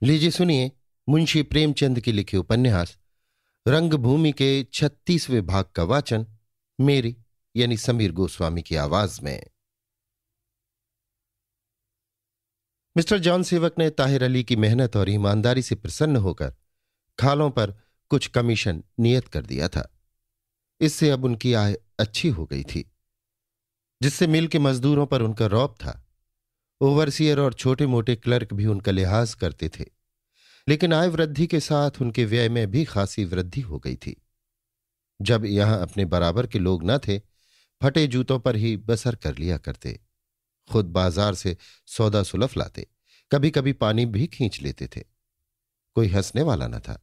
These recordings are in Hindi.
लीजिए सुनिए मुंशी प्रेमचंद की लिखे उपन्यास रंगभूमि के 36वें भाग का वाचन मेरी यानी समीर गोस्वामी की आवाज में। मिस्टर जॉन सेवक ने ताहिर अली की मेहनत और ईमानदारी से प्रसन्न होकर खालों पर कुछ कमीशन नियत कर दिया था। इससे अब उनकी आय अच्छी हो गई थी, जिससे मिल के मजदूरों पर उनका रौब था। ओवरसियर और छोटे मोटे क्लर्क भी उनका लिहाज करते थे, लेकिन आय वृद्धि के साथ उनके व्यय में भी खासी वृद्धि हो गई थी। जब यहां अपने बराबर के लोग न थे, फटे जूतों पर ही बसर कर लिया करते। खुद बाजार से सौदा सुलफ लाते, कभी कभी पानी भी खींच लेते थे। कोई हंसने वाला न था।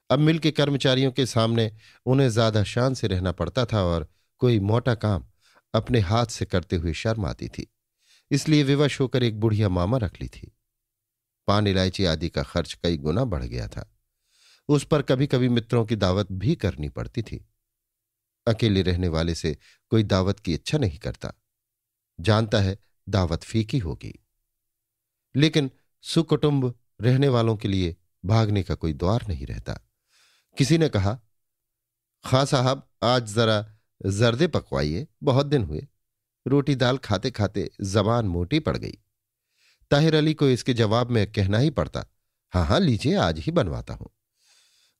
अब मिल के कर्मचारियों के सामने उन्हें ज्यादा शान से रहना पड़ता था और कोई मोटा काम अपने हाथ से करते हुए शर्म आती थी। इसलिए विवश होकर एक बुढ़िया मामा रख ली थी। पान इलायची आदि का खर्च कई गुना बढ़ गया था। उस पर कभी कभी मित्रों की दावत भी करनी पड़ती थी। अकेले रहने वाले से कोई दावत की इच्छा नहीं करता, जानता है दावत फीकी होगी। लेकिन सुकुटुंब रहने वालों के लिए भागने का कोई द्वार नहीं रहता। किसी ने कहा, खां साहब आज जरा जर्दे पकवाइए, बहुत दिन हुए। रोटी दाल खाते खाते जबान मोटी पड़ गई। ताहिर अली को इसके जवाब में कहना ही पड़ता, हाँ हाँ लीजिए, आज ही बनवाता हूं।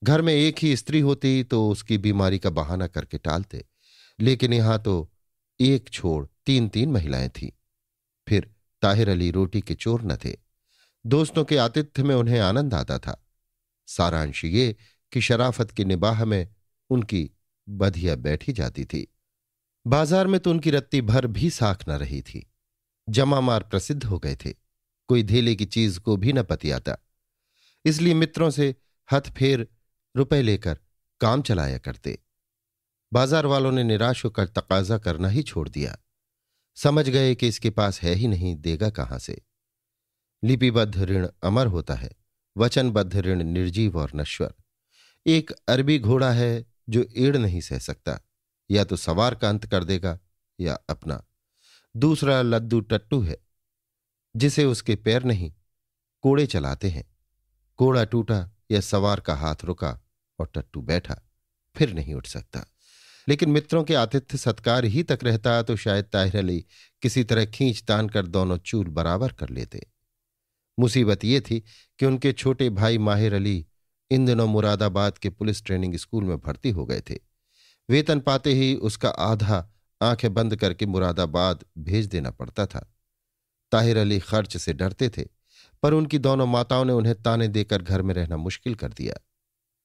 घर में एक ही स्त्री होती तो उसकी बीमारी का बहाना करके टालते, लेकिन यहां तो एक छोड़ तीन तीन महिलाएं थीं। फिर ताहिर अली रोटी के चोर न थे। दोस्तों के आतिथ्य में उन्हें आनंद आता था। सारांश ये कि शराफत की निबाह में उनकी बधिया बैठी जाती थी। बाजार में तो उनकी रत्ती भर भी साख न रही थी। जमा मार प्रसिद्ध हो गए थे, कोई धेले की चीज को भी न पतियाता। इसलिए मित्रों से हथ फेर रुपए लेकर काम चलाया करते। बाजार वालों ने निराश होकर तकाजा करना ही छोड़ दिया। समझ गए कि इसके पास है ही नहीं, देगा कहां से। लिपिबद्ध ऋण अमर होता है, वचनबद्ध ऋण निर्जीव और नश्वर। एक अरबी घोड़ा है जो एड़ नहीं सह सकता, या तो सवार का अंत कर देगा या अपना। दूसरा लद्दू टट्टू है, जिसे उसके पैर नहीं, कोड़े चलाते हैं। कोड़ा टूटा या सवार का हाथ रुका और टट्टू बैठा, फिर नहीं उठ सकता। लेकिन मित्रों के आतिथ्य सत्कार ही तक रहता तो शायद ताहिर अली किसी तरह खींच तान कर दोनों चूल बराबर कर लेते। मुसीबत ये थी कि उनके छोटे भाई माहिर अली इन दिनों मुरादाबाद के पुलिस ट्रेनिंग स्कूल में भर्ती हो गए थे। वेतन पाते ही उसका आधा आंखें बंद करके मुरादाबाद भेज देना पड़ता था। ताहिर अली खर्च से डरते थे, पर उनकी दोनों माताओं ने उन्हें ताने देकर घर में रहना मुश्किल कर दिया।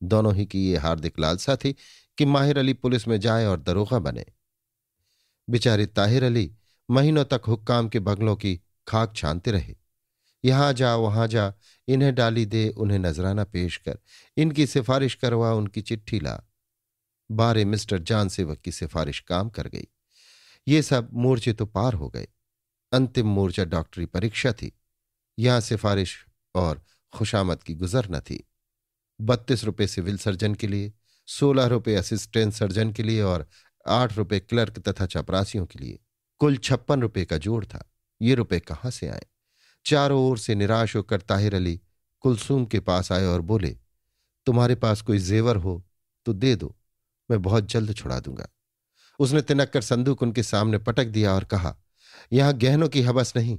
दोनों ही की ये हार्दिक लालसा थी कि माहिर अली पुलिस में जाए और दरोगा बने। बेचारे ताहिर अली महीनों तक हुक्काम के बंगलों की खाक छानते रहे। यहां जा वहां जा, इन्हें डाली दे, उन्हें नजराना पेश कर, इनकी सिफारिश करवा, उनकी चिट्ठी ला। बारे मिस्टर जान सेवक की सिफारिश काम कर गई। ये सब मोर्चे तो पार हो गए। अंतिम मोर्चा डॉक्टरी परीक्षा थी। यहां सिफारिश और खुशामद की गुजर न थी। 32 रुपये सिविल सर्जन के लिए, 16 रुपये असिस्टेंट सर्जन के लिए और 8 रुपये क्लर्क तथा चपरासियों के लिए। कुल 56 रुपये का जोड़ था। ये रुपये कहाँ से आए? चारों ओर से निराश होकर ताहिर अली कुलसूम के पास आए और बोले, तुम्हारे पास कोई जेवर हो तो दे दो, मैं बहुत जल्द छुड़ा दूंगा। उसने तिनक कर संदूक उनके सामने पटक दिया और कहा, यहां गहनों की हवस नहीं,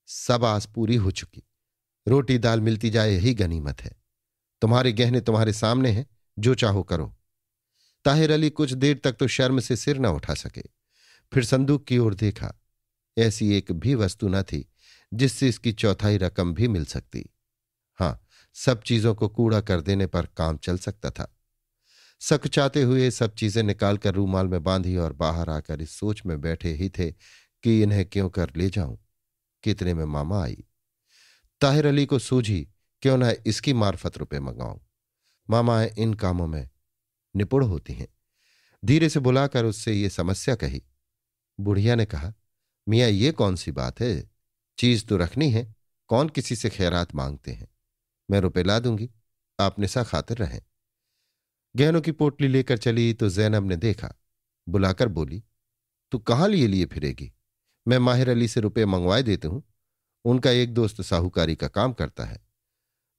सब आस पूरी हो चुकी। रोटी दाल मिलती जाए यही गनीमत है। तुम्हारे गहने तुम्हारे सामने हैं, जो चाहो करो। ताहिर अली कुछ देर तक तो शर्म से सिर न उठा सके। फिर संदूक की ओर देखा। ऐसी एक भी वस्तु न थी जिससे इसकी चौथाई रकम भी मिल सकती। हां, सब चीजों को कूड़ा कर देने पर काम चल सकता था। सकचाते हुए सब चीजें निकालकर रूमाल में बांधी और बाहर आकर इस सोच में बैठे ही थे कि इन्हें क्यों कर ले जाऊं। कितने में मामा आई। ताहिर अली को सूझी क्यों ना इसकी मार्फत रुपए मंगाऊं। मामाएं इन कामों में निपुण होती हैं। धीरे से बुलाकर उससे ये समस्या कही। बुढ़िया ने कहा, मियाँ ये कौन सी बात है? चीज तो रखनी है, कौन किसी से खैरात मांगते हैं। मैं रुपए ला दूंगी, आप निशा खातिर रहें। गहनों की पोटली लेकर चली तो जैनब ने देखा, बुलाकर बोली, तू कहाँ लिए लिए फिरेगी? मैं माहिर अली से रुपए मंगवाए देती हूं। उनका एक दोस्त साहूकारी का काम करता है।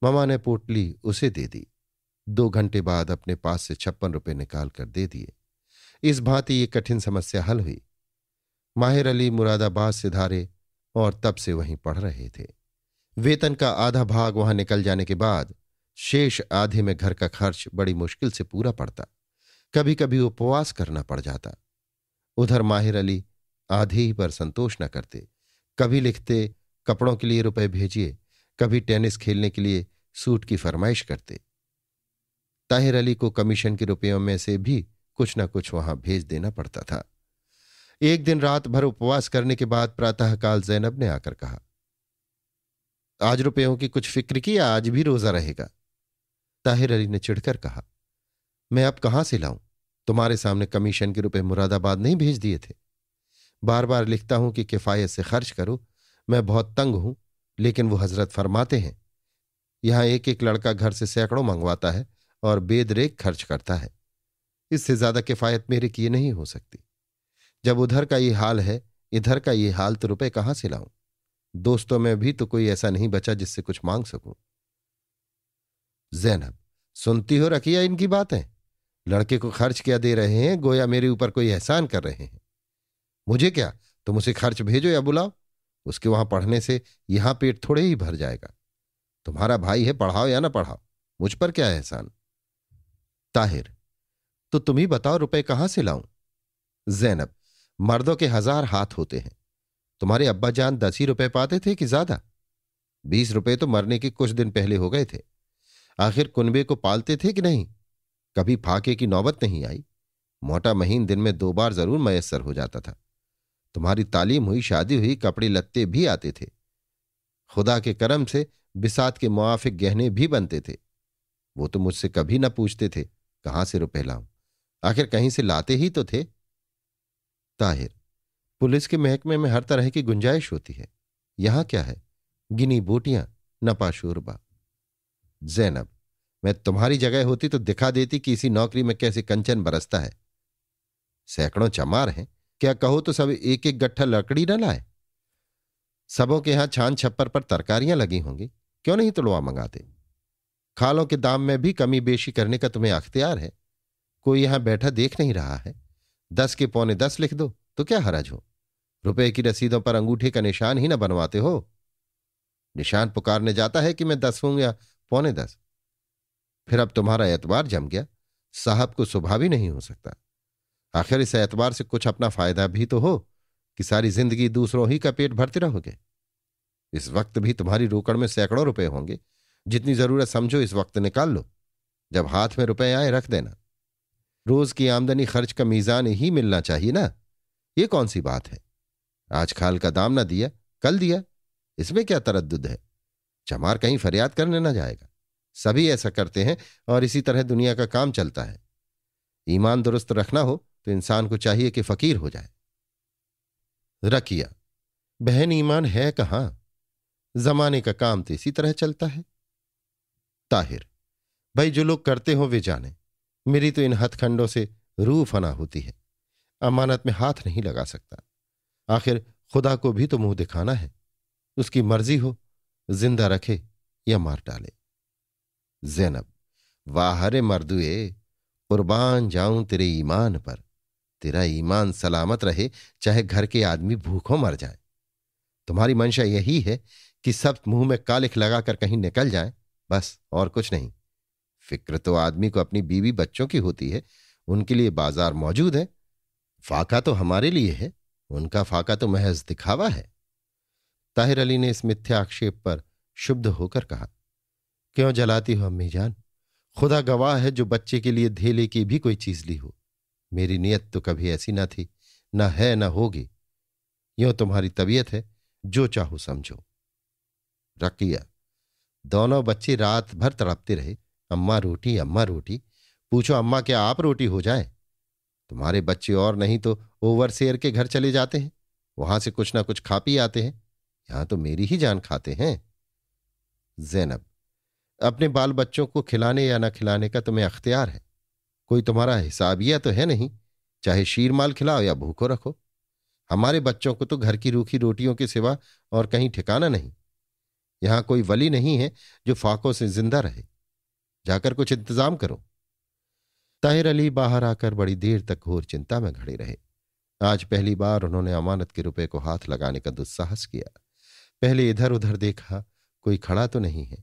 मामा ने पोटली उसे दे दी। 2 घंटे बाद अपने पास से 56 रुपये निकाल कर दे दिए। इस भांति ये कठिन समस्या हल हुई। माहिर अली मुरादाबाद से धारे और तब से वहीं पढ़ रहे थे। वेतन का आधा भाग वहां निकल जाने के बाद शेष आधे में घर का खर्च बड़ी मुश्किल से पूरा पड़ता। कभी कभी उपवास करना पड़ जाता। उधर माहिर अली आधे ही पर संतोष न करते। कभी लिखते कपड़ों के लिए रुपए भेजिए, कभी टेनिस खेलने के लिए सूट की फरमाइश करते। ताहिर अली को कमीशन के रुपयों में से भी कुछ न कुछ वहां भेज देना पड़ता था। एक दिन रात भर उपवास करने के बाद प्रातःकाल जैनब ने आकर कहा, आज रुपयों की कुछ फिक्र की या आज भी रोजा रहेगा? ताहिर अली ने चिढ़कर कहा, मैं अब कहां से लाऊं? तुम्हारे सामने कमीशन के रुपए मुरादाबाद नहीं भेज दिए थे? बार बार लिखता हूं कि किफायत से खर्च करो, मैं बहुत तंग हूं, लेकिन वो हजरत फरमाते हैं यहां एक एक लड़का घर से सैकड़ों मंगवाता है और बेदरेक खर्च करता है। इससे ज्यादा किफायत मेरे किए नहीं हो सकती। जब उधर का ये हाल है, इधर का ये हाल, तो रुपए कहां से लाऊं? दोस्तों में भी तो कोई ऐसा नहीं बचा जिससे कुछ मांग सकूं। जैनब, सुनती हो रखिया इनकी बातें? लड़के को खर्च क्या दे रहे हैं, गोया मेरे ऊपर कोई एहसान कर रहे हैं। मुझे क्या, तुम उसे खर्च भेजो या बुलाओ, उसके वहां पढ़ने से यहां पेट थोड़े ही भर जाएगा। तुम्हारा भाई है, पढ़ाओ या ना पढ़ाओ, मुझ पर क्या एहसान। ताहिर, तो तुम ही बताओ रुपए कहां से लाऊं? जैनब, मर्दों के 1000 हाथ होते हैं। तुम्हारे अब्बा जान 10 ही रुपए पाते थे कि ज्यादा? 20 रुपए तो मरने के कुछ दिन पहले हो गए थे। आखिर कुनबे को पालते थे कि नहीं? कभी फाके की नौबत नहीं आई। मोटा महीन दिन में 2 बार जरूर मयस्सर हो जाता था। तुम्हारी तालीम हुई, शादी हुई, कपड़े लत्ते भी आते थे। खुदा के करम से बिसात के मुआफिक गहने भी बनते थे। वो तो मुझसे कभी न पूछते थे कहां से रुपए लाऊं, आखिर कहीं से लाते ही तो थे। ताहिर, पुलिस के महकमे में हर तरह की गुंजाइश होती है, यहां क्या है? गिनी बोटियां, नपा शोरबा। जैनब, मैं तुम्हारी जगह होती तो दिखा देती कि इसी नौकरी में कैसे कंचन बरसता है। सैकड़ों चमार हैं, क्या कहो तो सब एक एक गट्ठा लकड़ी न लाए? सबों के यहां छान छप्पर पर तरकारियां लगी होंगी, क्यों नहीं तुलवा मंगाते? खालों के दाम में भी कमी बेशी करने का तुम्हें अख्तियार है। कोई यहां बैठा देख नहीं रहा है। 10 के पौने 10 लिख दो तो क्या हरज हो? रुपए की रसीदों पर अंगूठे का निशान ही ना बनवाते हो? निशान पुकारने जाता है कि मैं 10 हूं या पौने 10। फिर अब तुम्हारा एतबार जम गया, साहब को सुबह भी नहीं हो सकता। आखिर इस एतबार से कुछ अपना फायदा भी तो हो कि सारी जिंदगी दूसरों ही का पेट भरते रहोगे। इस वक्त भी तुम्हारी रोकड़ में सैकड़ों रुपए होंगे। जितनी जरूरत समझो इस वक्त निकाल लो। जब हाथ में रुपए आए रख देना। रोज की आमदनी खर्च का मीजान ही मिलना चाहिए ना। ये कौन सी बात है? आज खाल का दाम ना दिया, कल दिया, इसमें क्या तरद्दुद है? चमार कहीं फरियाद करने ना जाएगा। सभी ऐसा करते हैं और इसी तरह दुनिया का काम चलता है। ईमान दुरुस्त रखना हो तो इंसान को चाहिए कि फकीर हो जाए। रकिया, बहन ईमान है कहां? जमाने का काम तो इसी तरह चलता है। ताहिर, भाई जो लोग करते हो वे जाने। मेरी तो इन हथखंडों से रूह फना होती है। अमानत में हाथ नहीं लगा सकता। आखिर खुदा को भी तो मुंह दिखाना है। उसकी मर्जी हो जिंदा रखे या मार डाले। जैनब, वाहरे मर्दुए, कुर्बान जाऊं तेरे ईमान पर। तेरा ईमान सलामत रहे, चाहे घर के आदमी भूखों मर जाए। तुम्हारी मंशा यही है कि सब मुंह में कालिख लगाकर कहीं निकल जाएं, बस और कुछ नहीं। फिक्र तो आदमी को अपनी बीवी बच्चों की होती है, उनके लिए बाजार मौजूद है। फाका तो हमारे लिए है, उनका फाका तो महज दिखावा है। ताहिर अली ने इस मिथ्या आक्षेप पर शुद्ध होकर कहा, क्यों जलाती हो अम्मी जान? खुदा गवाह है, जो बच्चे के लिए धेले की भी कोई चीज ली हो। मेरी नियत तो कभी ऐसी ना थी, ना है, ना होगी। यूं तुम्हारी तबीयत है, जो चाहो समझो। रकिया, दोनों बच्चे रात भर तड़पते रहे, अम्मा रोटी, अम्मा रोटी। पूछो अम्मा क्या आप रोटी हो जाए? तुम्हारे बच्चे और नहीं तो ओवरसेयर के घर चले जाते हैं, वहां से कुछ ना कुछ खा पी आते हैं। यहां तो मेरी ही जान खाते हैं। जैनब, अपने बाल बच्चों को खिलाने या ना खिलाने का तुम्हें अख्तियार है। कोई तुम्हारा हिसाबिया तो है नहीं, चाहे शीर माल खिलाओ या भूखो रखो। हमारे बच्चों को तो घर की रूखी रोटियों के सिवा और कहीं ठिकाना नहीं। यहां कोई वली नहीं है जो फाकों से जिंदा रहे। जाकर कुछ इंतजाम करो। ताहिर अली बाहर आकर बड़ी देर तक घोर चिंता में खड़े रहे। आज पहली बार उन्होंने अमानत के रुपए को हाथ लगाने का दुस्साहस किया। पहले इधर उधर देखा, कोई खड़ा तो नहीं है।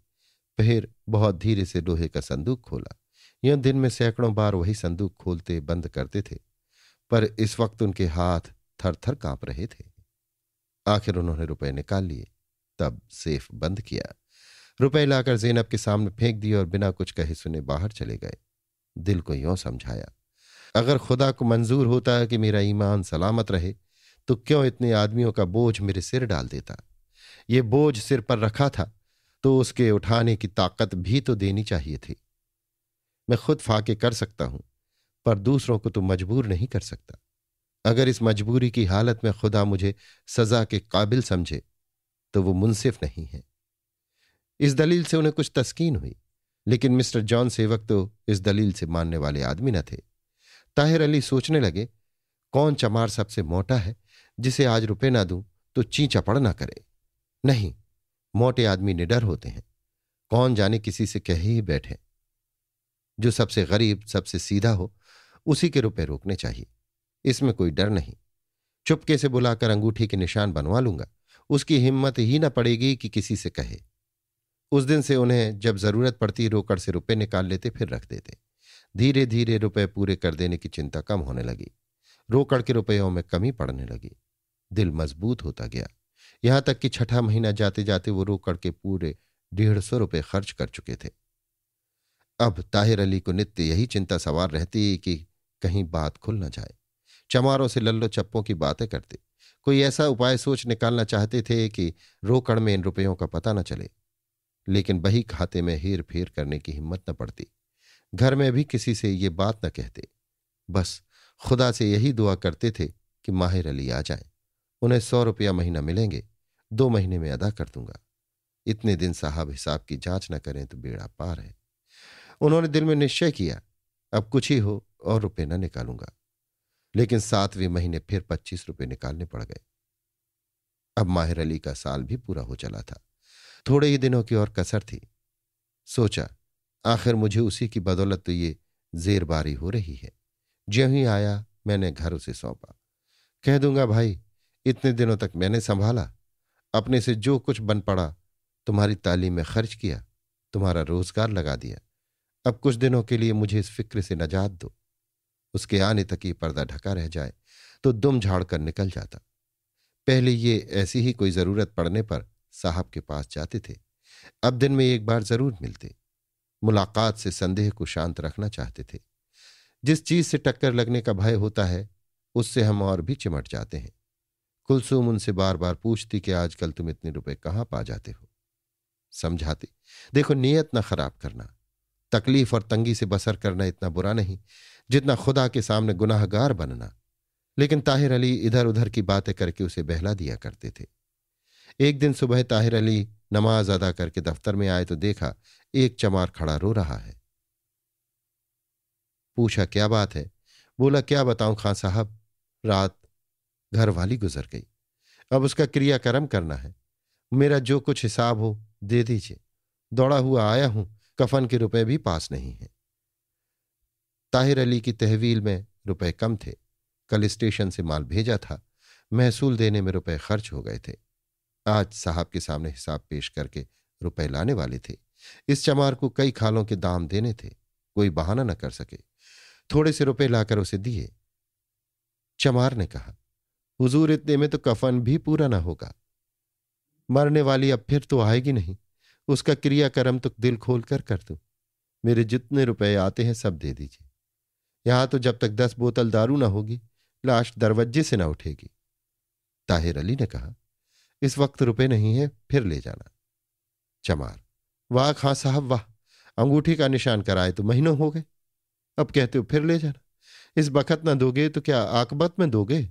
फिर बहुत धीरे से लोहे का संदूक खोला। यह दिन में सैकड़ों बार वही संदूक खोलते बंद करते थे, पर इस वक्त उनके हाथ थर थर कांप रहे थे। आखिर उन्होंने रुपए निकाल लिए, तब सेफ बंद किया। रुपए लाकर ज़ैनब के सामने फेंक दिए और बिना कुछ कहे सुने बाहर चले गए। दिल को यों समझाया, अगर खुदा को मंजूर होता है कि मेरा ईमान सलामत रहे तो क्यों इतने आदमियों का बोझ मेरे सिर डाल देता। ये बोझ सिर पर रखा था तो उसके उठाने की ताकत भी तो देनी चाहिए थी। मैं खुद फाके कर सकता हूं, पर दूसरों को तो मजबूर नहीं कर सकता। अगर इस मजबूरी की हालत में खुदा मुझे सजा के काबिल समझे तो वो मुंसिफ नहीं है। इस दलील से उन्हें कुछ तस्कीन हुई, लेकिन मिस्टर जॉन सेवक तो इस दलील से मानने वाले आदमी न थे। ताहिर अली सोचने लगे, कौन चमार सबसे मोटा है जिसे आज रुपए ना दूं तो ची चपड़ ना करे। नहीं, मोटे आदमी निडर होते हैं, कौन जाने किसी से कह ही बैठे। जो सबसे गरीब, सबसे सीधा हो, उसी के रुपए रोकने चाहिए। इसमें कोई डर नहीं। चुपके से बुलाकर अंगूठी के निशान बनवा लूंगा, उसकी हिम्मत ही न पड़ेगी कि किसी से कहे। उस दिन से उन्हें जब जरूरत पड़ती रोकड़ से रुपए निकाल लेते, फिर रख देते। धीरे धीरे रुपए पूरे कर देने की चिंता कम होने लगी। रोकड़ के रुपयों में कमी पड़ने लगी। दिल मजबूत होता गया, यहां तक कि छठा महीना जाते जाते वो रोकड़ के पूरे 150 रुपए खर्च कर चुके थे। अब ताहिर अली को नित्य यही चिंता सवार रहती कि कहीं बात खुल न जाए। चमारों से लल्लो चप्पों की बातें करते, कोई ऐसा उपाय सोच निकालना चाहते थे कि रोकड़ में इन रुपयों का पता न चले, लेकिन बही खाते में हेर फेर करने की हिम्मत न पड़ती। घर में भी किसी से ये बात न कहते। बस खुदा से यही दुआ करते थे कि माहिर अली आ जाए। उन्हें 100 रुपया महीना मिलेंगे, 2 महीने में अदा कर दूंगा। इतने दिन साहब हिसाब की जांच न करें तो बेड़ा पार है। उन्होंने दिल में निश्चय किया, अब कुछ ही हो और रुपए न निकालूंगा। लेकिन 7वें महीने फिर 25 रुपए निकालने पड़ गए। अब माहिर अली का साल भी पूरा हो चला था। थोड़े ही दिनों की और कसर थी। सोचा, आखिर मुझे उसी की बदौलत तो ये जेरबारी हो रही है। ज्यों ही आया मैंने घर उसे सौंपा। कह दूंगा, भाई इतने दिनों तक मैंने संभाला, अपने से जो कुछ बन पड़ा तुम्हारी तालीम में खर्च किया, तुम्हारा रोजगार लगा दिया। अब कुछ दिनों के लिए मुझे इस फिक्र से नजात दो। उसके आने तक ही पर्दा ढका रह जाए तो दुम झाड़ कर निकल जाता। पहले ये ऐसी ही कोई जरूरत पड़ने पर साहब के पास जाते थे, अब दिन में एक बार जरूर मिलते। मुलाकात से संदेह को शांत रखना चाहते थे। जिस चीज से टक्कर लगने का भय होता है उससे हम और भी चिमट जाते हैं। कुलसूम उनसे बार बार पूछती कि आजकल तुम इतने रुपए कहाँ पा जाते हो। समझाती, देखो नीयत न खराब करना। तकलीफ और तंगी से बसर करना इतना बुरा नहीं जितना खुदा के सामने गुनाहगार बनना। लेकिन ताहिर अली इधर उधर की बातें करके उसे बहला दिया करते थे। एक दिन सुबह ताहिर अली नमाज अदा करके दफ्तर में आए तो देखा एक चमार खड़ा रो रहा है। पूछा, क्या बात है? बोला, क्या बताऊं खां साहब, रात घर वाली गुजर गई। अब उसका क्रियाकर्म करना है। मेरा जो कुछ हिसाब हो दे दीजिए। दौड़ा हुआ आया हूं, कफन के रुपए भी पास नहीं है। ताहिर अली की तहवील में रुपए कम थे। कल स्टेशन से माल भेजा था, महसूल देने में रुपए खर्च हो गए थे। आज साहब के सामने हिसाब पेश करके रुपए लाने वाले थे। इस चमार को कई खालों के दाम देने थे, कोई बहाना न कर सके। थोड़े से रुपए लाकर उसे दिए। चमार ने कहा, हुजूर इतने में तो कफन भी पूरा ना होगा। मरने वाली अब फिर तो आएगी नहीं, उसका क्रियाकर्म तो दिल खोल कर दूं। मेरे जितने रुपए आते हैं सब दे दीजिए। यहां तो जब तक 10 बोतल दारू ना होगी लाश दरवाजे से ना उठेगी। ताहिर अली ने कहा, इस वक्त रुपए नहीं है, फिर ले जाना। चमार, वाह खां साहब वाह, अंगूठी का निशान कराए तो महीनों हो गए, अब कहते हो फिर ले जाना। इस बखत ना दोगे तो क्या आकबत में दोगे?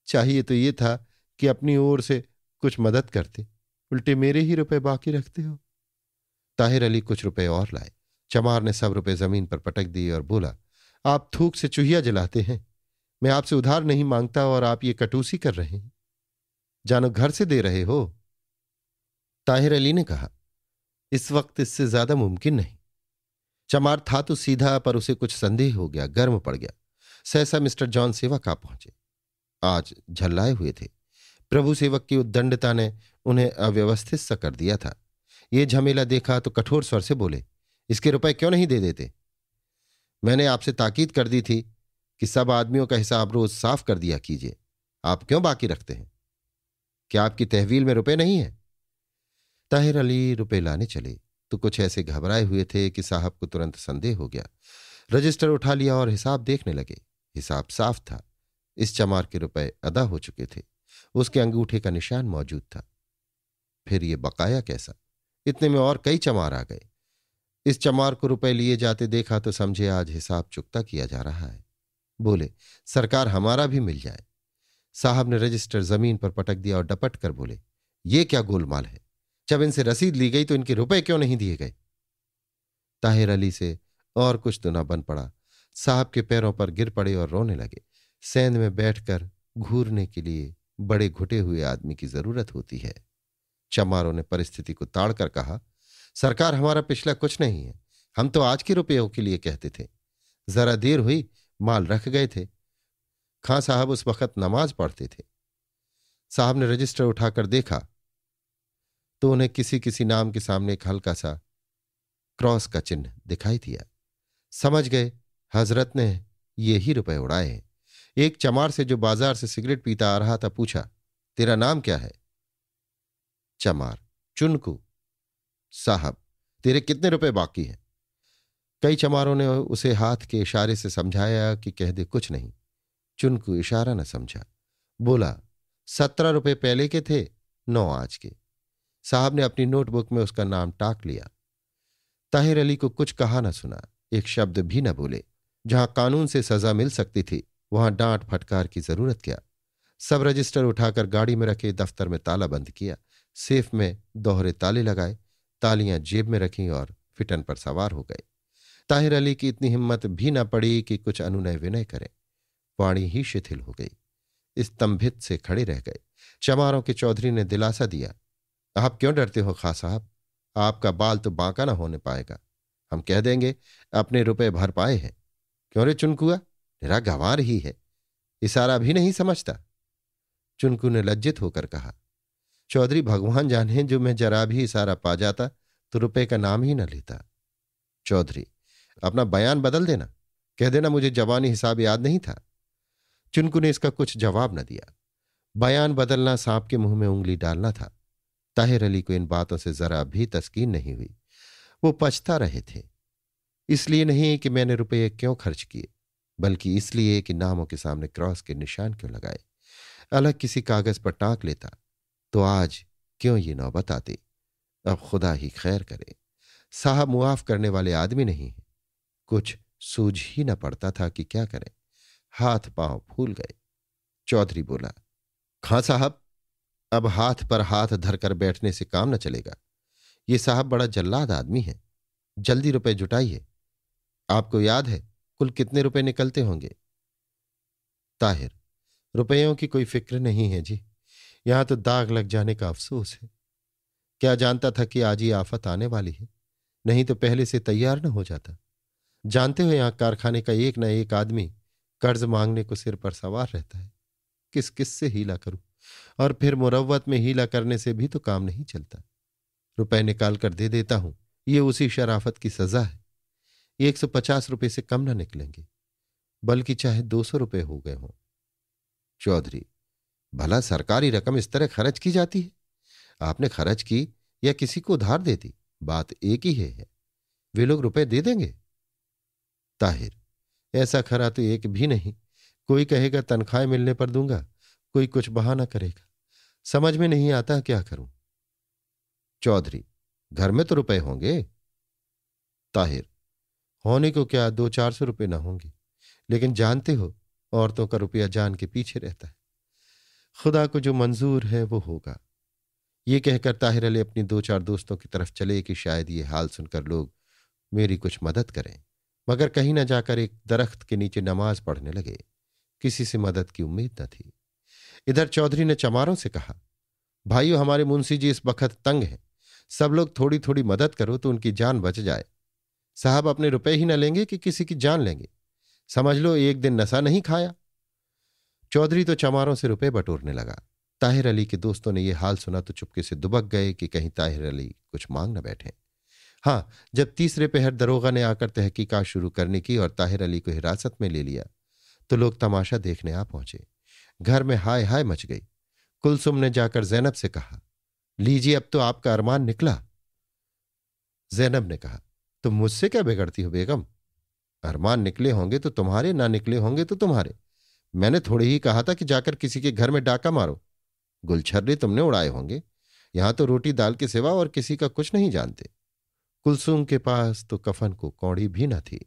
चाहिए तो ये था कि अपनी ओर से कुछ मदद करते, उल्टे मेरे ही रुपए बाकी रखते हो। ताहिर अली कुछ रुपए और लाए। चमार ने सब रुपए जमीन पर पटक दिए और बोला, आप थूक से चूहिया जलाते हैं। मैं आपसे उधार नहीं मांगता और आप ये कटूसी कर रहे हैं। जानो घर से दे रहे हो। ताहिर अली ने कहा, इस वक्त इससे ज्यादा मुमकिन नहीं। चमार था तो सीधा, पर उसे कुछ संदेह हो गया, गर्म पड़ गया। सहसा मिस्टर जॉन सेवक आ पहुंचे। आज झल्लाए हुए थे। प्रभु सेवक की उद्दंडता ने उन्हें अव्यवस्थित सा कर दिया था। ये झमेला देखा तो कठोर स्वर से बोले, इसके रुपए क्यों नहीं दे देते? मैंने आपसे ताकीद कर दी थी कि सब आदमियों का हिसाब रोज साफ कर दिया कीजिए, आप क्यों बाकी रखते हैं? क्या आपकी तहवील में रुपए नहीं है? ताहिर अली रुपए लाने चले तो कुछ ऐसे घबराए हुए थे कि साहब को तुरंत संदेह हो गया। रजिस्टर उठा लिया और हिसाब देखने लगे। हिसाब साफ था। इस चमार के रुपए अदा हो चुके थे। उसके अंगूठे का निशान मौजूद था। फिर ये बकाया कैसा? इतने में और कई चमार आ गए। इस चमार को रुपए लिए जाते देखा तो समझे आज हिसाब चुकता किया जा रहा है। बोले, सरकार हमारा भी मिल जाए। साहब ने रजिस्टर जमीन पर पटक दिया और डपट कर बोले, ये क्या गोलमाल है? जब इनसे रसीद ली गई तो इनके रुपए क्यों नहीं दिए गए? ताहिर अली से और कुछ तो न बन पड़ा। साहब के पैरों पर गिर पड़े और रोने लगे। सेंध में बैठकर घूरने के लिए बड़े घुटे हुए आदमी की जरूरत होती है। चमारों ने परिस्थिति को ताड़कर कहा, सरकार हमारा पिछला कुछ नहीं है। हम तो आज के रुपयों के लिए कहते थे। जरा देर हुई, माल रख गए थे। खां साहब उस वक्त नमाज पढ़ते थे। साहब ने रजिस्टर उठाकर देखा तो उन्हें किसी किसी नाम के सामने एक हल्का सा क्रॉस का चिन्ह दिखाई दिया। समझ गए हजरत ने ये ही रुपए उड़ाए हैं। एक चमार से जो बाजार से सिगरेट पीता आ रहा था पूछा, तेरा नाम क्या है? चमार, चुनकू। साहब, तेरे कितने रुपए बाकी हैं? कई चमारों ने उसे हाथ के इशारे से समझाया कि कह दे कुछ नहीं। चुनकू इशारा न समझा। बोला, 17 रुपए पहले के थे, 9 आज के। साहब ने अपनी नोटबुक में उसका नाम टाक लिया। ताहिर अली को कुछ कहा न सुना, एक शब्द भी न बोले। जहां कानून से सजा मिल सकती थी वहां डांट फटकार की जरूरत क्या। सब रजिस्टर उठाकर गाड़ी में रखे, दफ्तर में ताला बंद किया, सेफ में दोहरे ताले लगाए, तालियां जेब में रखीं और फिटन पर सवार हो गए। ताहिर अली की इतनी हिम्मत भी न पड़ी कि कुछ अनुनय विनय करें। वाणी ही शिथिल हो गई। स्तंभित से खड़े रह गए। चमारों के चौधरी ने दिलासा दिया, आप क्यों डरते हो खां साहब? आपका बाल तो बांका ना होने पाएगा। हम कह देंगे अपने रुपए भर पाए हैं। क्यों रे चुनकुआ, तेरा गंवार ही है, इशारा भी नहीं समझता? चुनकू ने लज्जित होकर कहा, चौधरी भगवान जाने, जो मैं जरा भी इशारा पा जाता तो रुपए का नाम ही न लेता। चौधरी, अपना बयान बदल देना, कह देना मुझे जवानी हिसाब याद नहीं था। चुनकू ने इसका कुछ जवाब न दिया। बयान बदलना सांप के मुंह में उंगली डालना था। ताहिर अली को इन बातों से जरा भी तस्कीन नहीं हुई। वो पछता रहे थे। इसलिए नहीं कि मैंने रुपये क्यों खर्च किए, बल्कि इसलिए कि नामों के सामने क्रॉस के निशान क्यों लगाए। अलग किसी कागज पर टांक लेता तो आज क्यों ये नौबत आती। अब खुदा ही खैर करे। साहब मुआफ करने वाले आदमी नहीं है। कुछ सूझ ही न पड़ता था कि क्या करें। हाथ पांव फूल गए। चौधरी बोला, खां साहब, अब हाथ पर हाथ धरकर बैठने से काम न चलेगा। ये साहब बड़ा जल्लाद आदमी है। जल्दी रुपए जुटाइए। आपको याद है कुल कितने रुपए निकलते होंगे? ताहिर, रुपयों की कोई फिक्र नहीं है जी। यहां तो दाग लग जाने का अफसोस है। क्या जानता था कि आज ही आफत आने वाली है, नहीं तो पहले से तैयार न हो जाता। जानते हो यहां कारखाने का एक न एक आदमी कर्ज मांगने को सिर पर सवार रहता है। किस किस से हीला करूं, और फिर मुरव्वत में हीला करने से भी तो काम नहीं चलता। रुपए निकाल कर दे देता हूं, ये उसी शराफत की सजा है। 150 रुपए से कम ना निकलेंगे, बल्कि चाहे 200 रुपए हो गए हों। चौधरी, भला सरकारी रकम इस तरह खर्च की जाती है? आपने खर्च की या किसी को उधार दे दी, बात एक ही है। वे लोग रुपए दे देंगे। ताहिर, ऐसा खरा तो एक भी नहीं। कोई कहेगा तनख्वाह मिलने पर दूंगा, कोई कुछ बहाना करेगा। समझ में नहीं आता क्या करूं। चौधरी, घर में तो रुपए होंगे। ताहिर, होने को क्या 200-400 रुपए ना होंगे, लेकिन जानते हो औरतों का रुपया जान के पीछे रहता है। खुदा को जो मंजूर है वो होगा। ये कहकर ताहिर अली अपनी 2-4 दोस्तों की तरफ चले कि शायद ये हाल सुनकर लोग मेरी कुछ मदद करें, मगर कहीं न जाकर एक दरख्त के नीचे नमाज पढ़ने लगे। किसी से मदद की उम्मीद न थी। इधर चौधरी ने चमारों से कहा, भाइयों, हमारे मुंशी जी इस बखत तंग हैं। सब लोग थोड़ी थोड़ी मदद करो तो उनकी जान बच जाए। साहब अपने रुपए ही न लेंगे कि किसी की जान लेंगे। समझ लो एक दिन नशा नहीं खाया। चौधरी तो चमारों से रुपए बटोरने लगा। ताहिर अली के दोस्तों ने यह हाल सुना तो चुपके से दुबक गए कि कहीं ताहिर अली कुछ मांग न बैठे। हाँ, जब तीसरे पहर दरोगा ने आकर तहकीकात शुरू करने की और ताहिर अली को हिरासत में ले लिया तो लोग तमाशा देखने आ पहुंचे। घर में हाय हाय मच गई। कुलसुम ने जाकर जैनब से कहा, लीजिए अब तो आपका अरमान निकला। जैनब ने कहा, तुम मुझसे क्या बिगड़ती हो बेगम? अरमान निकले होंगे तो तुम्हारे, ना निकले होंगे तो तुम्हारे। मैंने थोड़े ही कहा था कि जाकर किसी के घर में डाका मारो। गुलछर्रे तुमने उड़ाए होंगे। यहां तो रोटी दाल के सिवा और किसी का कुछ नहीं जानते। कुलसूम के पास तो कफन को कौड़ी भी न थी।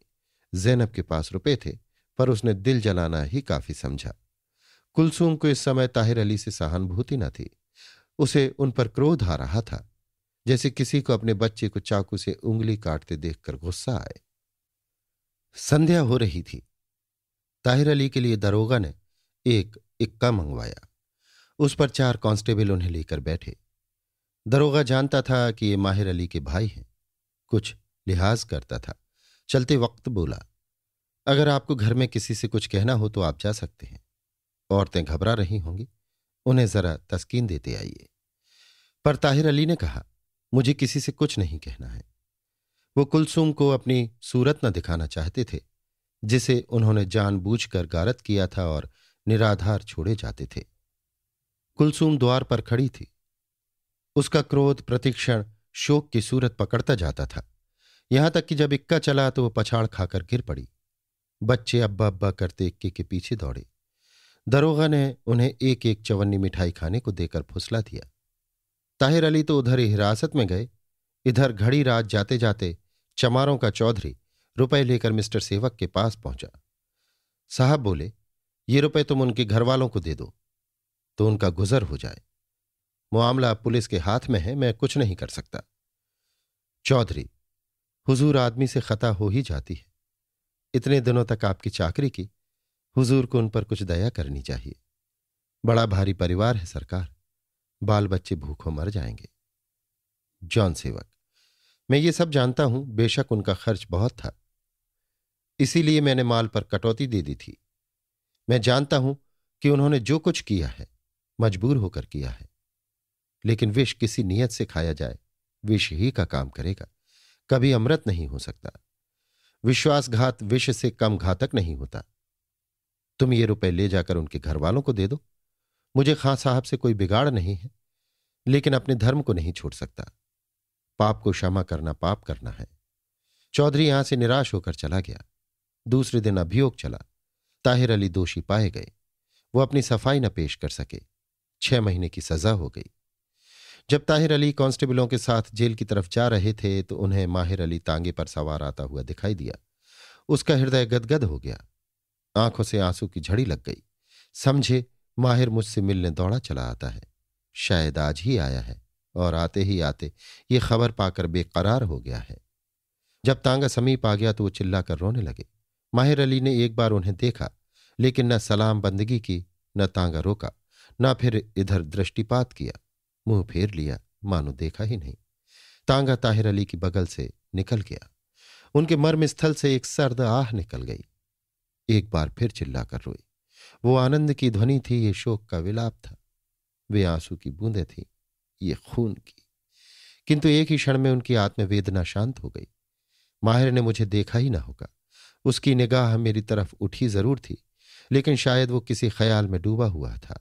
जैनब के पास रुपए थे, पर उसने दिल जलाना ही काफी समझा। कुलसूम को इस समय ताहिर अली से सहानुभूति न थी। उसे उन पर क्रोध आ रहा था, जैसे किसी को अपने बच्चे को चाकू से उंगली काटते देखकर गुस्सा आए। संध्या हो रही थी। ताहिर अली के लिए दरोगा ने एक इक्का मंगवाया। उस पर 4 कांस्टेबल उन्हें लेकर बैठे। दरोगा जानता था कि ये माहिर अली के भाई हैं। कुछ लिहाज करता था। चलते वक्त बोला, अगर आपको घर में किसी से कुछ कहना हो तो आप जा सकते हैं। औरतें घबरा रही होंगी, उन्हें जरा तस्कीन देते आइए। पर ताहिर अली ने कहा, मुझे किसी से कुछ नहीं कहना है। वो कुलसूम को अपनी सूरत न दिखाना चाहते थे, जिसे उन्होंने जानबूझकर गारत किया था और निराधार छोड़े जाते थे। कुलसूम द्वार पर खड़ी थी। उसका क्रोध प्रतिक्षण शोक की सूरत पकड़ता जाता था, यहां तक कि जब इक्का चला तो वो पछाड़ खाकर गिर पड़ी। बच्चे अब्बा अब्बा करते इक्के के पीछे दौड़े। दरोगा ने उन्हें एक एक चवन्नी मिठाई खाने को देकर फुसला दिया। ताहिर अली तो उधर ही हिरासत में गए। इधर घड़ी रात जाते जाते चमारों का चौधरी रुपए लेकर मिस्टर सेवक के पास पहुंचा। साहब बोले, ये रुपए तुम उनके घर वालों को दे दो तो उनका गुजर हो जाए। मामला पुलिस के हाथ में है, मैं कुछ नहीं कर सकता। चौधरी, हुजूर आदमी से खता हो ही जाती है। इतने दिनों तक आपकी चाकरी की, हुजूर को उन पर कुछ दया करनी चाहिए। बड़ा भारी परिवार है सरकार, बाल बच्चे भूखों मर जाएंगे। जॉन सेवक, मैं ये सब जानता हूं, बेशक उनका खर्च बहुत था, इसीलिए मैंने माल पर कटौती दे दी थी। मैं जानता हूं कि उन्होंने जो कुछ किया है मजबूर होकर किया है, लेकिन विष किसी नियत से खाया जाए विष ही का काम करेगा, कभी अमृत नहीं हो सकता। विश्वासघात विष से कम घातक नहीं होता। तुम ये रुपए ले जाकर उनके घर वालों को दे दो। मुझे खां साहब से कोई बिगाड़ नहीं है, लेकिन अपने धर्म को नहीं छोड़ सकता। पाप को क्षमा करना पाप करना है। चौधरी यहां से निराश होकर चला गया। दूसरे दिन अभियोग चला। ताहिर अली दोषी पाए गए। वो अपनी सफाई न पेश कर सके। 6 महीने की सजा हो गई। जब ताहिर अली कांस्टेबलों के साथ जेल की तरफ जा रहे थे तो उन्हें माहिर अली तांगे पर सवार आता हुआ दिखाई दिया। उसका हृदय गदगद हो गया। आंखों से आंसू की झड़ी लग गई। समझे माहिर मुझसे मिलने दौड़ा चला आता है। शायद आज ही आया है और आते ही आते ये खबर पाकर बेकरार हो गया है। जब तांगा समीप आ गया तो वो चिल्लाकर रोने लगे। माहिर अली ने एक बार उन्हें देखा, लेकिन न सलाम बंदगी की, न तांगा रोका, न फिर इधर दृष्टिपात किया। मुंह फेर लिया, मानो देखा ही नहीं। तांगा ताहिर अली की बगल से निकल गया। उनके मर्म स्थल से एक सर्द आह निकल गई। एक बार फिर चिल्लाकर रोई। वो आनंद की ध्वनि थी, ये शोक का विलाप था। वे आंसू की बूंदें थी, ये खून की। किंतु एक ही क्षण में उनकी आत्मवेदना शांत हो गई। माहिर ने मुझे देखा ही ना होगा। उसकी निगाह मेरी तरफ उठी जरूर थी, लेकिन शायद वो किसी ख्याल में डूबा हुआ था।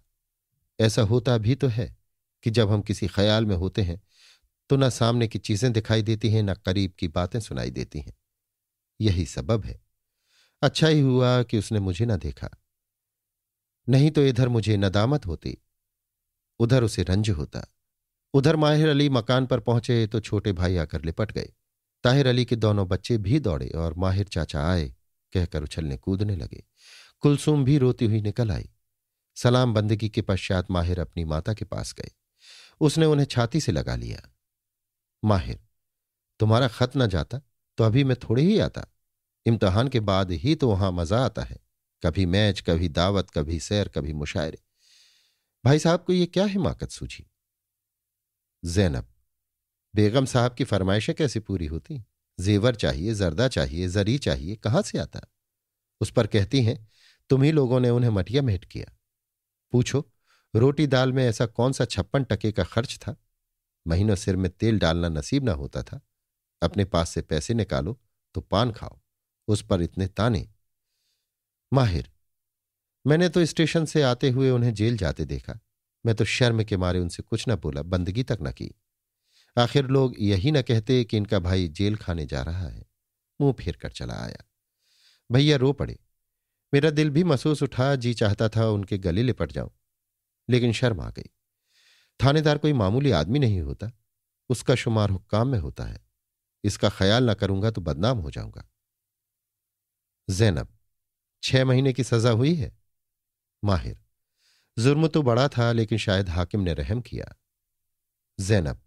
ऐसा होता भी तो है कि जब हम किसी ख्याल में होते हैं तो न सामने की चीजें दिखाई देती हैं, न करीब की बातें सुनाई देती हैं। यही सबब है। अच्छा ही हुआ कि उसने मुझे न देखा, नहीं तो इधर मुझे नदामत होती, उधर उसे रंज होता। उधर माहिर अली मकान पर पहुंचे तो छोटे भाई आकर लिपट गए। ताहिर अली के दोनों बच्चे भी दौड़े और माहिर चाचा आए कहकर उछलने कूदने लगे। कुलसूम भी रोती हुई निकल आई। सलाम बंदगी के पश्चात माहिर अपनी माता के पास गए। उसने उन्हें छाती से लगा लिया। माहिर, तुम्हारा खत न जाता तो अभी मैं थोड़े ही आता। इम्तिहान के बाद ही तो वहां मजा आता है। कभी मैच, कभी दावत, कभी सैर, कभी मुशायरे। भाई साहब को ये क्या हिमाकत सूझी? जैनब, बेगम साहब की फरमाइशें कैसे पूरी होती? जेवर चाहिए, जर्दा चाहिए, जरी चाहिए, कहाँ से आता? उस पर कहती हैं, तुम ही लोगों ने उन्हें मटिया मेट किया। पूछो, रोटी दाल में ऐसा कौन सा 56 टके का खर्च था? महीनों सिर में तेल डालना नसीब ना होता था। अपने पास से पैसे निकालो तो पान खाओ, उस पर इतने ताने। माहिर, मैंने तो स्टेशन से आते हुए उन्हें जेल जाते देखा। मैं तो शर्म के मारे उनसे कुछ न बोला, बंदगी तक न की। आखिर लोग यही न कहते कि इनका भाई जेल खाने जा रहा है। मुंह फेर कर चला आया। भैया रो पड़े। मेरा दिल भी महसूस उठा, जी चाहता था उनके गले लिपट जाऊं, लेकिन शर्म आ गई। थानेदार कोई मामूली आदमी नहीं होता, उसका शुमार हुक्काम में होता है। इसका ख्याल न करूंगा तो बदनाम हो जाऊंगा। जैनब, 6 महीने की सजा हुई है? माहिर, जुर्म तो बड़ा था, लेकिन शायद हाकिम ने रहम किया। जैनब,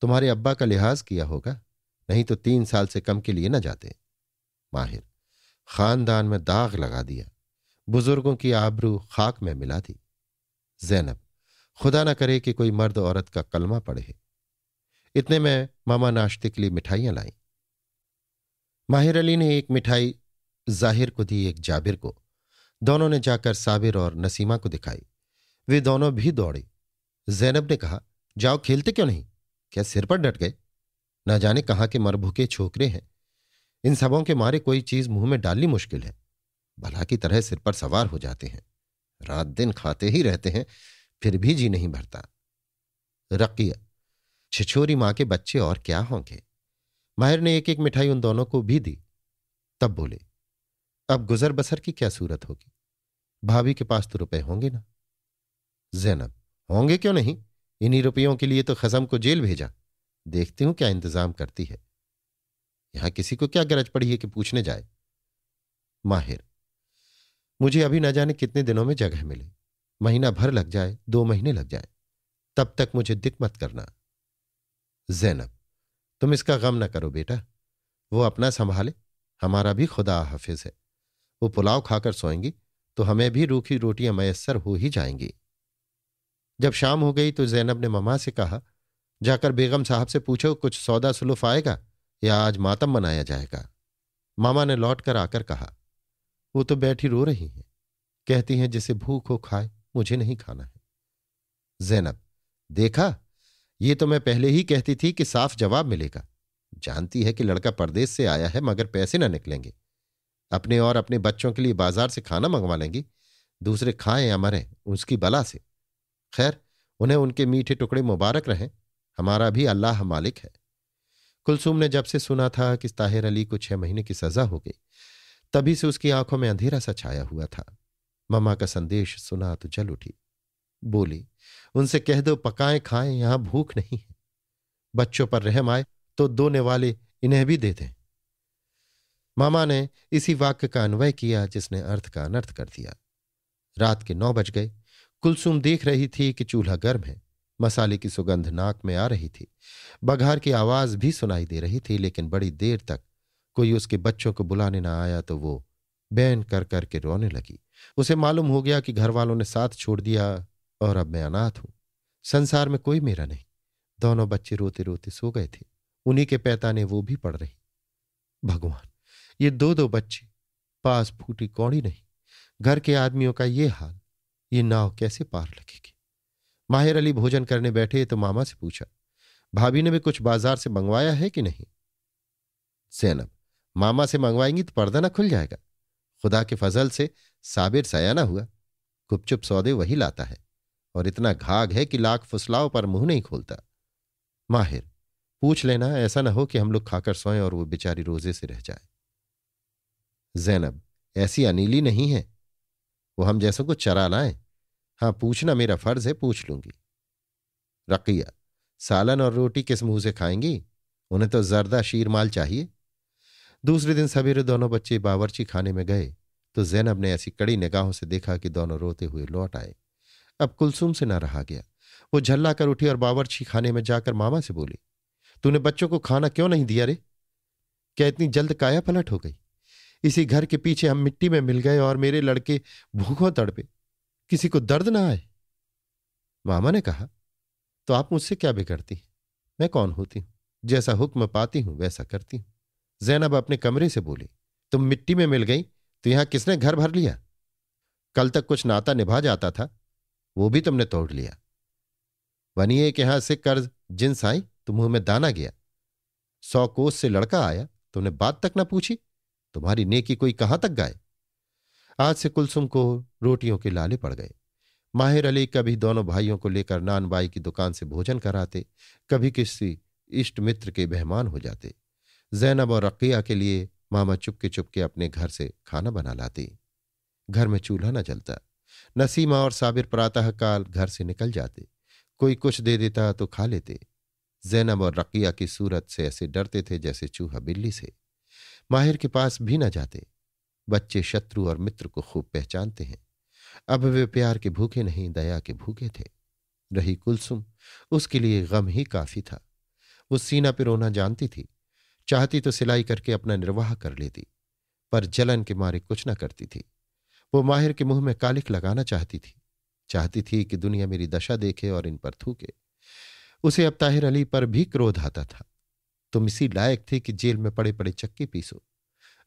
तुम्हारे अब्बा का लिहाज किया होगा, नहीं तो 3 साल से कम के लिए न जाते। माहिर, खानदान में दाग लगा दिया, बुजुर्गों की आबरू खाक में मिला दी। जैनब, खुदा न करे कि कोई मर्द औरत का कलमा पढ़े। इतने में मामा नाश्ते के लिए मिठाइयां लाई। माहिर अली ने एक मिठाई जाहिर को दी, एक जाबिर को। दोनों ने जाकर साबिर और नसीमा को दिखाई। वे दोनों भी दौड़े। जैनब ने कहा, जाओ, खेलते क्यों नहीं? क्या सिर पर डट गए? ना जाने कहाँ के मरभुके छोकरे हैं। इन सबों के मारे कोई चीज मुंह में डालनी मुश्किल है। भला की तरह सिर पर सवार हो जाते हैं। रात दिन खाते ही रहते हैं, फिर भी जी नहीं भरता। रकिया, छिछोरी मां के बच्चे और क्या होंगे। माहिर ने एक एक मिठाई उन दोनों को भी दी। तब बोले, अब गुजर बसर की क्या सूरत होगी? भाभी के पास तो रुपए होंगे ना? जैनब, होंगे क्यों नहीं? इन्हीं रुपयों के लिए तो खसम को जेल भेजा। देखती हूं क्या इंतजाम करती है। यहां किसी को क्या गरज पड़ी है कि पूछने जाए। माहिर, मुझे अभी न जाने कितने दिनों में जगह मिले। महीना भर लग जाए, 2 महीने लग जाए, तब तक मुझे दिक मत करना। जैनब, तुम इसका गम न करो बेटा, वो अपना संभाले, हमारा भी खुदा हाफिज है। वो पुलाव खाकर सोएंगी तो हमें भी रूखी रोटियां मयस्सर हो ही जाएंगी। जब शाम हो गई तो जैनब ने ममा से कहा, जाकर बेगम साहब से पूछो कुछ सौदा सुलूफ आएगा या आज मातम मनाया जाएगा। मामा ने लौट कर आकर कहा, वो तो बैठी रो रही हैं, कहती हैं जिसे भूख हो खाए, मुझे नहीं खाना है। जैनब, देखा, ये तो मैं पहले ही कहती थी कि साफ जवाब मिलेगा। जानती है कि लड़का परदेश से आया है, मगर पैसे ना निकलेंगे। अपने और अपने बच्चों के लिए बाजार से खाना मंगवा लेंगी, दूसरे खाएं या मरें उसकी बला से। खैर, उन्हें उनके मीठे टुकड़े मुबारक रहें, हमारा भी अल्लाह मालिक है। कुलसूम ने जब से सुना था कि ताहिर अली को 6 महीने की सजा हो गई, तभी से उसकी आंखों में अंधेरा सा छाया हुआ था। मम्मा का संदेश सुना तो जल उठी। बोली, उनसे कह दो पकाएं खाएं, यहां भूख नहीं है। बच्चों पर रहम आए तो 2 निवाले इन्हें भी दे दें। मामा ने इसी वाक्य का अन्वय किया जिसने अर्थ का अनर्थ कर दिया। रात के 9 बज गए। कुलसूम देख रही थी कि चूल्हा गर्म है, मसाले की सुगंध नाक में आ रही थी, बघार की आवाज भी सुनाई दे रही थी, लेकिन बड़ी देर तक कोई उसके बच्चों को बुलाने ना आया तो वो बैन कर करके रोने लगी। उसे मालूम हो गया कि घर वालों ने साथ छोड़ दिया और अब मैं अनाथ हूं, संसार में कोई मेरा नहीं। दोनों बच्चे रोते रोते सो गए थे, उन्हीं के पैताने वो भी पड़ रही। भगवान, ये 2 बच्चे, पास फूटी कौड़ी नहीं, घर के आदमियों का ये हाल, ये नाव कैसे पार लगेगी। माहिर अली भोजन करने बैठे तो मामा से पूछा, भाभी ने भी कुछ बाजार से मंगवाया है कि नहीं? जैनब, मामा से मंगवाएंगी तो पर्दा ना खुल जाएगा। खुदा के फजल से साबिर सयाना हुआ, गुपचुप सौदे वही लाता है, और इतना घाघ है कि लाख फुसलाओं पर मुंह नहीं खोलता। माहिर, पूछ लेना, ऐसा ना हो कि हम लोग खाकर सोएं और वो बेचारी रोजे से रह जाए। जैनब, ऐसी अनीली नहीं है, वो हम जैसों को चरा लाए। हाँ, पूछना मेरा फर्ज है, पूछ लूंगी। रकिया, सालन और रोटी किस मुंह से खाएंगी? उन्हें तो जर्दा शीरमाल चाहिए। दूसरे दिन सवेरे दोनों बच्चे बावर्ची खाने में गए तो जैनब ने ऐसी कड़ी निगाहों से देखा कि दोनों रोते हुए लौट आए। अब कुलसूम से ना रहा गया। वो झल्ला कर उठी और बावर्ची खाने में जाकर मामा से बोली, तूने बच्चों को खाना क्यों नहीं दिया रे? क्या इतनी जल्द काया पलट हो गई? इसी घर के पीछे हम मिट्टी में मिल गए और मेरे लड़के भूखों तड़पे, किसी को दर्द ना आए। मामा ने कहा, तो आप मुझसे क्या बिगड़ती? मैं कौन होती हूं? जैसा हुक्म पाती हूं वैसा करती हूं। जैनब अपने कमरे से बोली, तुम मिट्टी में मिल गई तो यहां किसने घर भर लिया? कल तक कुछ नाता निभा जाता था, वो भी तुमने तोड़ लिया। बनिए के यहां से कर्ज जिन्स आई तो मुंह में दाना गया। 100 कोस से लड़का आया, तुमने बात तक ना पूछी। तुम्हारी नेकी कोई कहां तक गाए? आज से कुलसुम को रोटियों के लाले पड़ गए। माहिर अली कभी दोनों भाइयों को लेकर नानबाई की दुकान से भोजन कराते, कभी किसी इष्ट मित्र के मेहमान हो जाते। जैनब और रकिया के लिए मामा चुपके चुपके अपने घर से खाना बना लाती। घर में चूल्हा न जलता। नसीमा और साबिर प्रातःकाल घर से निकल जाते। कोई कुछ दे देता तो खा लेते। जैनब और रकिया की सूरत से ऐसे डरते थे जैसे चूहा बिल्ली से। माहिर के पास भी न जाते। बच्चे शत्रु और मित्र को खूब पहचानते हैं। अब वे प्यार के भूखे नहीं, दया के भूखे थे। रही कुलसुम, उसके लिए गम ही काफी था। वो सीना पिरोना जानती थी। चाहती तो सिलाई करके अपना निर्वाह कर लेती, पर जलन के मारे कुछ न करती थी। वो माहिर के मुंह में कालिख लगाना चाहती थी कि दुनिया मेरी दशा देखे और इन पर थूके। उसे अब ताहिर अली पर भी क्रोध आता था। तुम इसी लायक थे कि जेल में पड़े पड़े चक्की पीसो।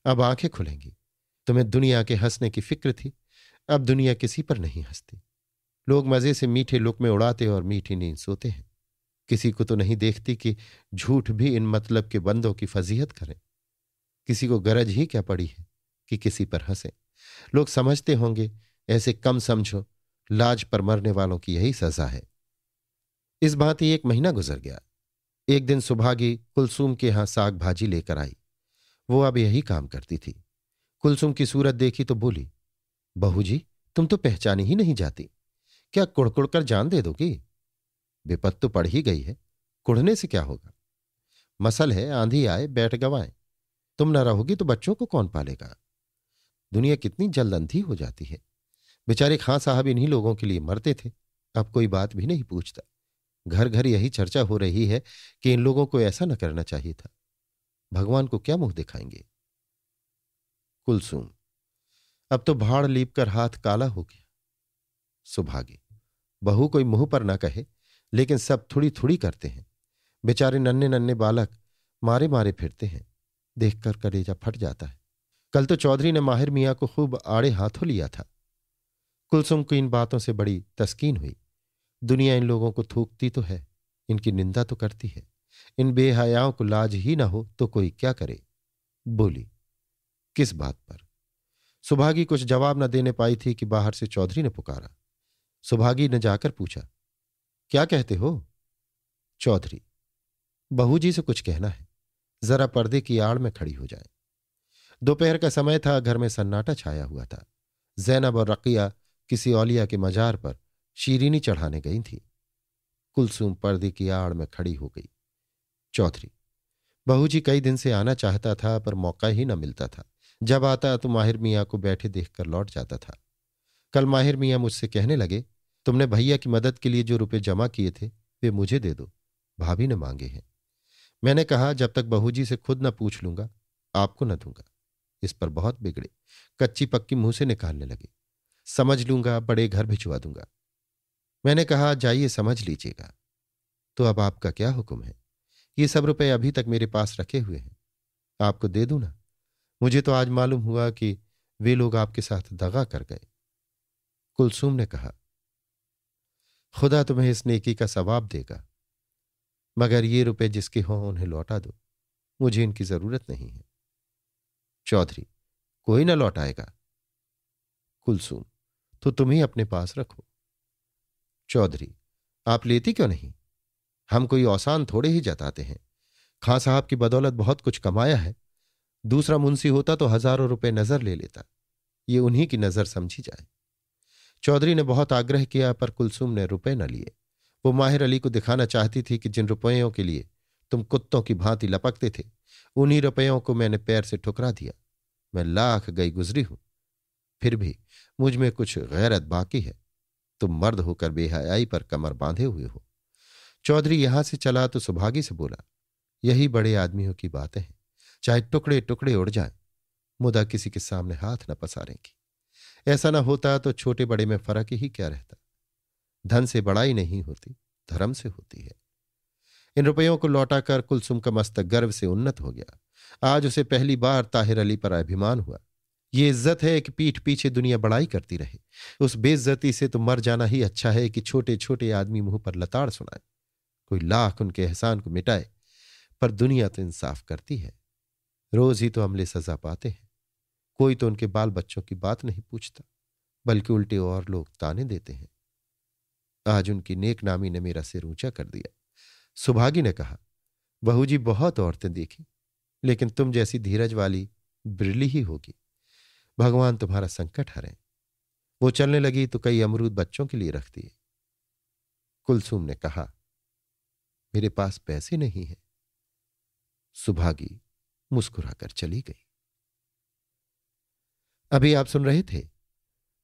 अब आंखें खुलेंगी। तुम्हें दुनिया के हंसने की फिक्र थी, अब दुनिया किसी पर नहीं हंसती। लोग मजे से मीठे लुकमे उड़ाते और मीठी नींद सोते हैं। किसी को तो नहीं देखती कि झूठ भी इन मतलब के बंदों की फजीहत करें। किसी को गरज ही क्या पड़ी है कि किसी पर हंसे। लोग समझते होंगे ऐसे कम समझो, लाज पर मरने वालों की यही सजा है। इस भांति 1 महीना गुजर गया। एक दिन सुभागी कुलसुम के यहां साग भाजी लेकर आई। वो अब यही काम करती थी। कुलसुम की सूरत देखी तो बोली, बहू जी, तुम तो पहचानी ही नहीं जाती। क्या कुड़कुड़ कर जान दे दोगी? विपत तो पड़ ही गई है, कुड़ने से क्या होगा? मसल है, आंधी आए बैठ गवाए। तुम न रहोगी तो बच्चों को कौन पालेगा? दुनिया कितनी जल्द अंधी हो जाती है। बेचारे खां साहब इन्हीं लोगों के लिए मरते थे, अब कोई बात भी नहीं पूछता। घर घर यही चर्चा हो रही है कि इन लोगों को ऐसा न करना चाहिए था। भगवान को क्या मुंह दिखाएंगे? कुलसुम, अब तो भाड़ लीप कर हाथ काला हो गया। सुभागी, बहू कोई मुंह पर ना कहे, लेकिन सब थोड़ी थोड़ी करते हैं। बेचारे नन्हे नन्हे बालक मारे मारे फिरते हैं, देखकर कलेजा फट जाता है। कल तो चौधरी ने माहिर मियाँ को खूब आड़े हाथों लिया था। कुलसुम को इन बातों से बड़ी तस्कीन हुई। दुनिया इन लोगों को थूकती तो है, इनकी निंदा तो करती है। इन बेहयाओं को लाज ही ना हो तो कोई क्या करे? बोली, किस बात पर? सुभागी कुछ जवाब न देने पाई थी कि बाहर से चौधरी ने पुकारा। सुभागी ने जाकर पूछा, क्या कहते हो? चौधरी, बहू जी से कुछ कहना है, जरा पर्दे की आड़ में खड़ी हो जाए। दोपहर का समय था, घर में सन्नाटा छाया हुआ था। जैनब और रकिया किसी औलिया के मजार पर शीरीनी चढ़ाने गई थी। कुलसुम पर्दे की आड़ में खड़ी हो गई। चौधरी, बहू जी कई दिन से आना चाहता था पर मौका ही न मिलता था। जब आता तो माहिर मियाँ को बैठे देखकर लौट जाता था। कल माहिर मियाँ मुझसे कहने लगे, तुमने भैया की मदद के लिए जो रुपए जमा किए थे वे मुझे दे दो, भाभी ने मांगे हैं। मैंने कहा, जब तक बहू जी से खुद न पूछ लूंगा आपको न दूंगा। इस पर बहुत बिगड़े, कच्ची पक्की मुंह से निकालने लगे, समझ लूंगा, बड़े घर भिजवा दूंगा। मैंने कहा, जाइए समझ लीजिएगा। तो अब आपका क्या हुक्म है? ये सब रुपए अभी तक मेरे पास रखे हुए हैं, आपको दे दूं ना? मुझे तो आज मालूम हुआ कि वे लोग आपके साथ दगा कर गए। कुलसुम ने कहा, खुदा तुम्हें इस नेकी का सवाब देगा, मगर ये रुपए जिसके हों उन्हें लौटा दो, मुझे इनकी जरूरत नहीं है। चौधरी, कोई ना लौटाएगा। कुलसुम, तो तुम ही अपने पास रखो। चौधरी, आप लेती क्यों नहीं? हम कोई औसान थोड़े ही जताते हैं। खां साहब की बदौलत बहुत कुछ कमाया है। दूसरा मुंशी होता तो हजारों रुपए नजर ले लेता, ये उन्हीं की नजर समझी जाए। चौधरी ने बहुत आग्रह किया पर कुलसुम ने रुपए न लिए। वो माहिर अली को दिखाना चाहती थी कि जिन रुपयों के लिए तुम कुत्तों की भांति लपकते थे, उन्हीं रुपयों को मैंने पैर से ठुकरा दिया। मैं लाख गई गुजरी हूं, फिर भी मुझ में कुछ गैरत बाकी है। तुम मर्द होकर बेहयाई पर कमर बांधे हुए हो। चौधरी यहां से चला तो सुभागी से बोला, यही बड़े आदमियों की बातें हैं, चाहे टुकड़े टुकड़े उड़ जाएं, मुदा किसी के सामने हाथ न पसारेंगी। ऐसा न होता तो छोटे बड़े में फर्क ही क्या रहता? धन से बड़ाई नहीं होती, धर्म से होती है। इन रुपयों को लौटाकर कुलसुम का मस्तक गर्व से उन्नत हो गया। आज उसे पहली बार ताहिर अली पर अभिमान हुआ। ये इज्जत है कि पीठ पीछे दुनिया बड़ाई करती रहे। उस बेइज्जती से तो मर जाना ही अच्छा है कि छोटे छोटे आदमी मुंह पर लताड़ सुनाए। कोई लाख उनके एहसान को मिटाए, पर दुनिया तो इंसाफ करती है। रोज ही तो अमले सजा पाते हैं। कोई तो उनके बाल बच्चों की बात नहीं पूछता, बल्कि उल्टे और लोग ताने देते हैं। आज उनकी नेक नामी ने मेरा सिर ऊंचा कर दिया। सुभागी ने कहा, बहू जी बहुत औरतें देखी, लेकिन तुम जैसी धीरज वाली बिरली ही होगी। भगवान तुम्हारा संकट हरें। वो चलने लगी तो कई अमरूद बच्चों के लिए रख दिए। कुलसुम ने कहा, मेरे पास पैसे नहीं हैं। सुभागी मुस्कुराकर चली गई। अभी आप सुन रहे थे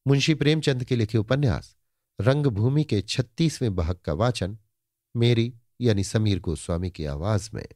मुंशी प्रेमचंद के लिखे उपन्यास रंगभूमि के 36वें भाग का वाचन मेरी यानी समीर गोस्वामी की आवाज में।